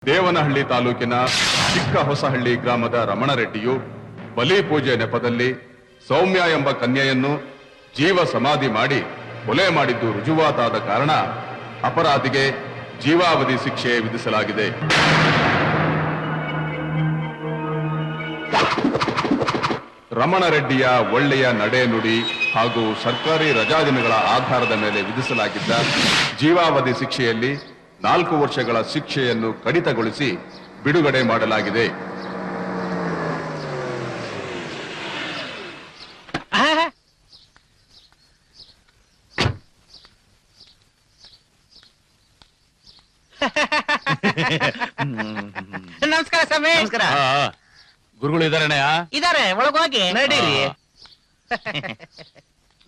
ದೇವನಹಳ್ಳಿ ತಾಲೂಕಿನ ಚಿಕ್ಕ ಹೊಸಹಳ್ಳಿ ಗ್ರಾಮದ ರಮಣರೆಡ್ಡಿಯು ಬಲಿ ಪೂಜೆ ನೆಪದಲ್ಲಿ ಸೌಮ್ಯ ಎಂಬ ಕನ್ಯೆಯನ್ನು ಜೀವ ಸಮಾಧಿ ಮಾಡಿ ಕೊಲೆ ಮಾಡಿದ್ದು ರುಜುವಾತಾದ ಕಾರಣ ಅಪರಾಧಿಗೆ ಜೀವಾವಧಿ ಶಿಕ್ಷೆ ವಿಧಿಸಲಾಗಿದೆ. ರಮಣರೆಡ್ಡಿಯ ಒಳ್ಳೆಯ ನಡೆ ನುಡಿ ಹಾಗೂ ಸರ್ಕಾರಿ ರಜಾದಿನಗಳ ಆಧಾರದ ಮೇಲೆ ವಿಧಿಸಲಾಗಿದ್ದ ಜೀವಾವಧಿ ಶಿಕ್ಷೆಯಲ್ಲಿ 4 ವರ್ಷಗಳ ಶಿಕ್ಷೆಯನ್ನು ಕಡಿತಗೊಳಿಸಿ ಬಿಡುಗಡೆ ಮಾಡಲಾಗಿದೆ. ನಮಸ್ಕಾರ ಸ್ವಾಮಿ. ನಮಸ್ಕಾರ. ಗುರುಗಳು ಇದಾರಣ್ಣ? ಇದಾರೆ, ಒಳಗೋಗಿ ನಡೀರಿ.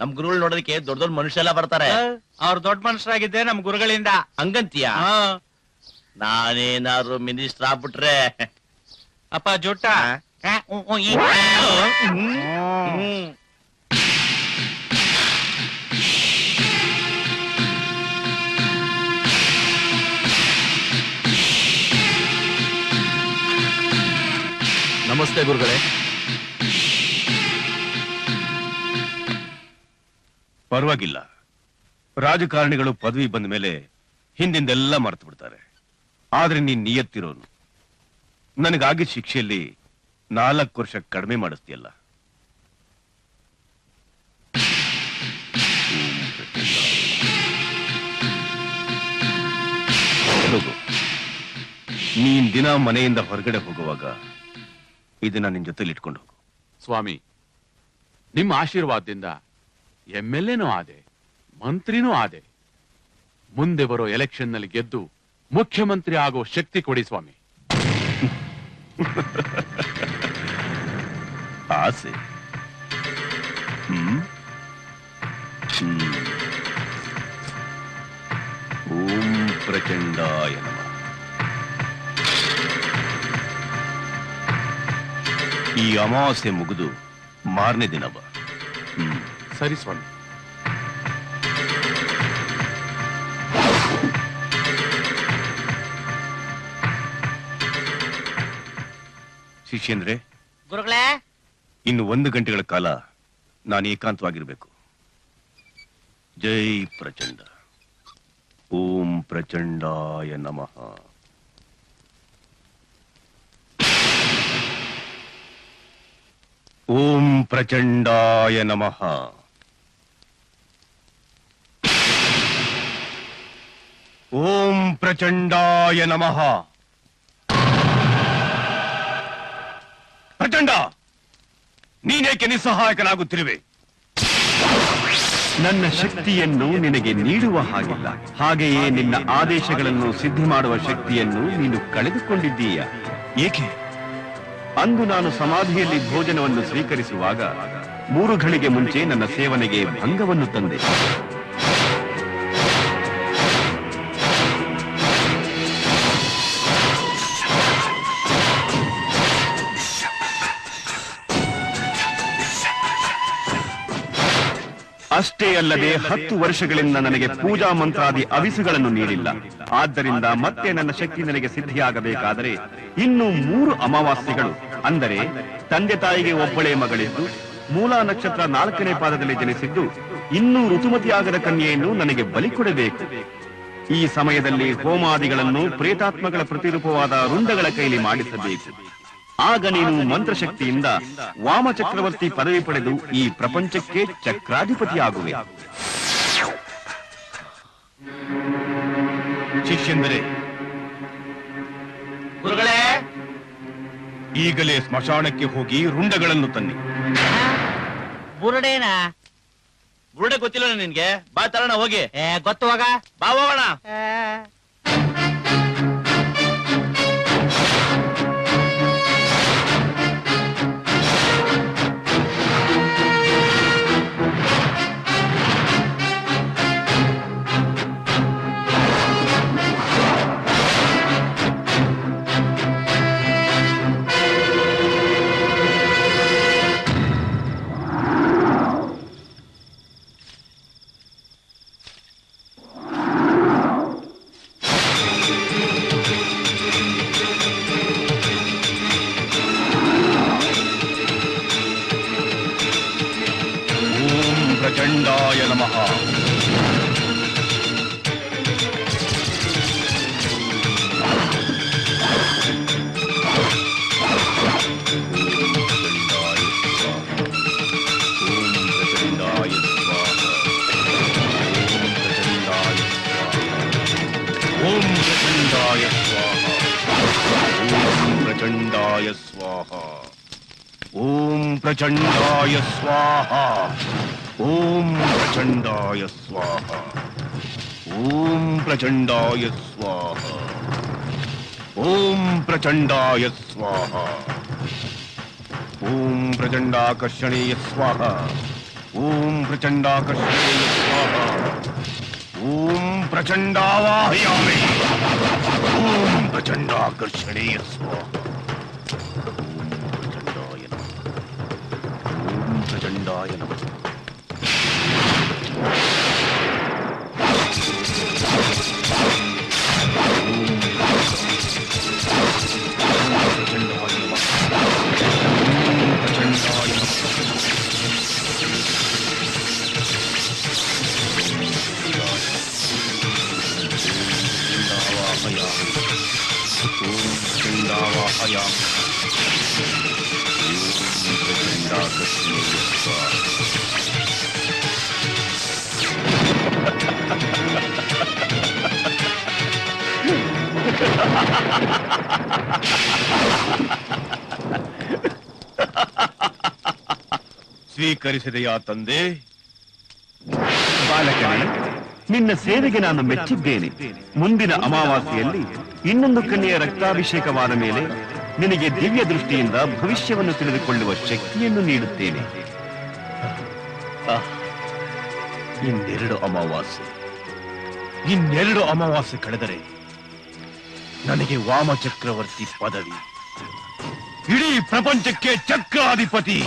ನಮ್ ಗುರುಗಳು ನೋಡೋದಕ್ಕೆ ದೊಡ್ಡ ದೊಡ್ಡ ಮನುಷ್ಯ ಎಲ್ಲ ಬರ್ತಾರೆ. ಅವ್ರು ದೊಡ್ಡ ಮನುಷ್ಯರಾಗಿದ್ದೆ ನಮ್ ಗುರುಗಳಿಂದ. ಹಂಗಂತೀಯ? ನಾನೇನಾದ್ರು ಮಿನಿಸ್ಟರ್ ಆಗ್ಬಿಟ್ರೆ ಅಪ್ಪ ಜೋಟ ನಮಸ್ತೆ ಗುರುಗಳೇ. ಪರವಾಗಿಲ್ಲ. ರಾಜಕಾರಣಿಗಳು ಪದವಿ ಬಂದ ಮೇಲೆ ಹಿಂದಿಂದೆಲ್ಲ ಮರ್ತು ಬಿಡ್ತಾರೆ. ಆದ್ರೆ ನೀನ್ ನಿಯತ್ತಿರೋನು. ನನಗಾಗಿ ಶಿಕ್ಷೆಯಲ್ಲಿ 4 ವರ್ಷ ಕಡಿಮೆ ಮಾಡಿಸ್ತೀಯಲ್ಲ. ನೀನ್ ದಿನ ಮನೆಯಿಂದ ಹೊರಗಡೆ ಹೋಗುವಾಗ ಇದನ್ನ ನಿನ್ ಜೊತೆಲಿ ಇಟ್ಕೊಂಡು ಹೋಗು. ಸ್ವಾಮಿ, ನಿಮ್ಮ ಆಶೀರ್ವಾದದಿಂದ MLAನೂ ಆದೆ, ಮಂತ್ರಿನೂ ಆದೆ. ಮುಂದೆ ಬರೋ ಎಲೆಕ್ಷನ್ ನಲ್ಲಿ ಗೆದ್ದು ಮುಖ್ಯಮಂತ್ರಿ ಆಗೋ ಶಕ್ತಿ ಕೊಡಿ ಸ್ವಾಮಿ. ಆಸೆ. ಓಂ ಪ್ರಚಂಡಾಯ ನಮಃ. ಈ ಅಮಾವಾಸ್ಯೆ ಮುಗಿದು ಮಾರನೇ ದಿನ ಬಾ. ಸರಿ ಸ್ವಾಮಿ. ಶಿಷ್ಯಂದ್ರೆ, ಗುರುಗಳೇ, ಇನ್ನು 1 ಗಂಟೆಗಳ ಕಾಲ ನಾನು ಏಕಾಂತವಾಗಿರ್ಬೇಕು. ಜೈ ಪ್ರಚಂಡ. ಓಂ ಪ್ರಚಂಡಾಯ ನಮಃ. ಓಂ ಪ್ರಚಂಡಾಯ ನಮಃ. ಓಂ ಪ್ರಚಂಡಾಯ ನಮಃ. ಪ್ರಚಂಡ, ನೀನೇಕೆ ನಿಸ್ಸಹಾಯಕನಾಗುತ್ತಿರುವೆ? ನನ್ನ ಶಕ್ತಿಯನ್ನು ನಿನಗೆ ನೀಡುವ ಹಾಗಿಲ್ಲ. ಹಾಗೆಯೇ ನಿನ್ನ ಆದೇಶಗಳನ್ನು ಸಿದ್ಧಿ ಮಾಡುವ ಶಕ್ತಿಯನ್ನು ನೀನು ಕಳೆದುಕೊಂಡಿದ್ದೀಯ. ಏಕೆ? ಅಂದು ನಾನು ಸಮಾಧಿಯಲ್ಲಿ ಭೋಜನವನ್ನು ಸ್ವೀಕರಿಸುವಾಗ 3 ಘಳಿಗೆ ಮುಂಚೆ ನನ್ನ ಸೇವನೆಗೆ ಭಂಗವನ್ನು ತಂದೆ. ಅಷ್ಟೇ ಅಲ್ಲದೆ 10 ವರ್ಷಗಳಿಂದ ನನಗೆ ಪೂಜಾ ಮಂತ್ರಾದಿ ಅವಿಸುಗಳನ್ನು ನೀಡಿಲ್ಲ. ಆದ್ದರಿಂದ ಮತ್ತೆ ನನ್ನ ಶಕ್ತಿ ನನಗೆ ಸಿದ್ಧಿಯಾಗಬೇಕಾದರೆ ಇನ್ನು 3 ಅಮಾವಾಸ್ಯೆಗಳು, ಅಂದರೆ ತಂದೆ ತಾಯಿಗೆ ಒಬ್ಬಳೇ ಮಗಳಿದ್ದು ಮೂಲಾ ನಕ್ಷತ್ರ 4ನೇ ಪಾದದಲ್ಲಿ ಜನಿಸಿದ್ದು ಇನ್ನೂ ಋತುಮತಿಯಾಗದ ಕನ್ಯೆಯನ್ನು ನನಗೆ ಬಲಿ ಕೊಡಬೇಕು. ಈ ಸಮಯದಲ್ಲಿ ಹೋಮಾದಿಗಳನ್ನು ಪ್ರೇತಾತ್ಮಗಳ ಪ್ರತಿರೂಪವಾದ ರುಂಡಗಳ ಕೈಲಿ ಮಾಡಿಸಬೇಕು. ಆಗ ನೀನು ಮಂತ್ರಶಕ್ತಿಯಿಂದ ವಾಮಚಕ್ರವರ್ತಿ ಪದವಿ ಪಡೆದು ಈ ಪ್ರಪಂಚಕ್ಕೆ ಚಕ್ರಾಧಿಪತಿಯಾಗುವೆ. ಶಿಷ್ಯಂದರೆ, ಗುರುಗಳೇ, ಈಗಲೇ ಸ್ಮಶಾನಕ್ಕೆ ಹೋಗಿ ರುಂಡಗಳನ್ನು ತನ್ನಿ. ಬುರುಡೇನ? ಬುರುಡೆ ಗೊತ್ತಿಲ್ಲ ನಿನ್ಗೆ? ಬಾ ತರೋಣ, ಹೋಗಿ. ಗೊತ್ತು, ಹೋಗ. ಬಾ ಹೋಗೋಣ. ಪ್ರಚಂಡಾಯ ನಮಃ. ಓಂ ಪ್ರಚಂಡಾಯ ಸ್ವಾಹ. ಓಂ ಪ್ರಚಂಡಾಯ ಸ್ವಾಹ. ಓಂ ಪ್ರಚಂಡಾಯ ಸ್ವಾಹ. ಓಂ ಪ್ರಚಂಡಾಯ ಸ್ವಾಹ. ಓಂ ಪ್ರಚಂಡಾಯ ಸ್ವಾಹ. ಓಂ ಪ್ರಚಂಡಾಕರ್ಷಣೀಯ ಸ್ವಾಹ. ಓಂ ಪ್ರಚಂಡಾಕರ್ಷಣೀಯ ಸ್ವಾಹ. ಓಂ ಪ್ರಚಂಡಾವಾಹಯಾಮಿ. ಓಂ ಪ್ರಚಂಡಾಕರ್ಷಣೀಯ ಸ್ವಾಹ. ಓಂ ಪ್ರಚಂಡಾಯ ನಮಃ. ಓಂ ಪ್ರಚಂಡಾಯ ನಮಃ. ಸ್ವೀಕರಿಸಿದೆಯಾ ತಂದೆ? ಬಾಲಕನೇ, ನಿನ್ನ ಸೇವೆಗೆ ನಾನು ಮೆಚ್ಚಿದ್ದೇನೆ. ಮುಂದಿನ ಅಮಾವಾಸ್ಯೆಯಲ್ಲಿ ಇನ್ನೊಂದು ಕನ್ಯೆಯ ರಕ್ತಾಭಿಷೇಕವಾದ ಮೇಲೆ ನಿನಗೆ ದಿವ್ಯ ದೃಷ್ಟಿಯಿಂದ ಭವಿಷ್ಯವನ್ನು ತಿಳಿದುಕೊಳ್ಳುವ ಶಕ್ತಿಯನ್ನು ನೀಡುತ್ತೇನೆ. ಇನ್ನೆರಡು ಅಮಾವಾಸ್ಯೆ ಕಳೆದರೆ ನನಗೆ ವಾಮ ಚಕ್ರವರ್ತಿ ಪದವಿ, ಇಡೀ ಪ್ರಪಂಚಕ್ಕೆ ಚಕ್ರಾಧಿಪತಿ.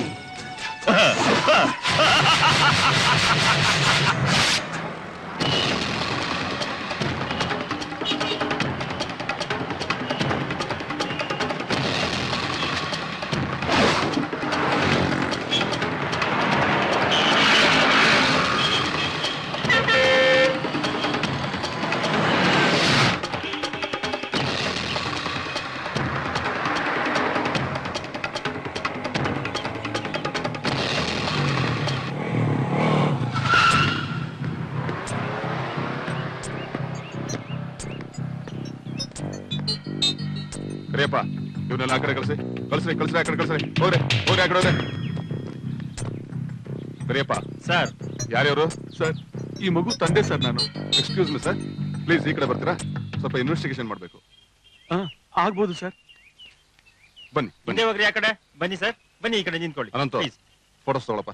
ಕರಿಯಪ್ಪ, ಇವನ್ನೆಲ್ಲ ಆ ಕಡೆ ಕಳಿಸ್ರಿ. ಆ ಕಡೆ ಕಳಿಸ್ರಿ. ಹೋಗ್ರಿ ಆ ಕಡೆ ಹೋಗ್ರಿ. ಕರಿಯಪ್ಪ ಸರ್. ಯಾರ್ಯಾರು? ಸರ್, ಈ ಮಗು ತಂದೆ ಸರ್ ನಾನು. ಎಕ್ಸ್ಕ್ಯೂಸ್ ಮಿ ಸರ್, ಪ್ಲೀಸ್ ಈ ಕಡೆ ಬರ್ತೀರಾ? ಸ್ವಲ್ಪ ಇನ್ವೆಸ್ಟಿಗೇಷನ್ ಮಾಡ್ಬೇಕು. ಆಗ್ಬೋದು ಸರ್. ಬನ್ನಿ ಮುಂದೆ ಹೋಗ್ರಿ. ಆ ಕಡೆ ಬನ್ನಿ ಸರ್. ಬನ್ನಿ ಈ ಕಡೆ ನಿಂತ್ಕೊಳ್ಳಿ. ಅನಂತ, ಫೋಟೋಸ್ ತಗೊಳಪ್ಪ.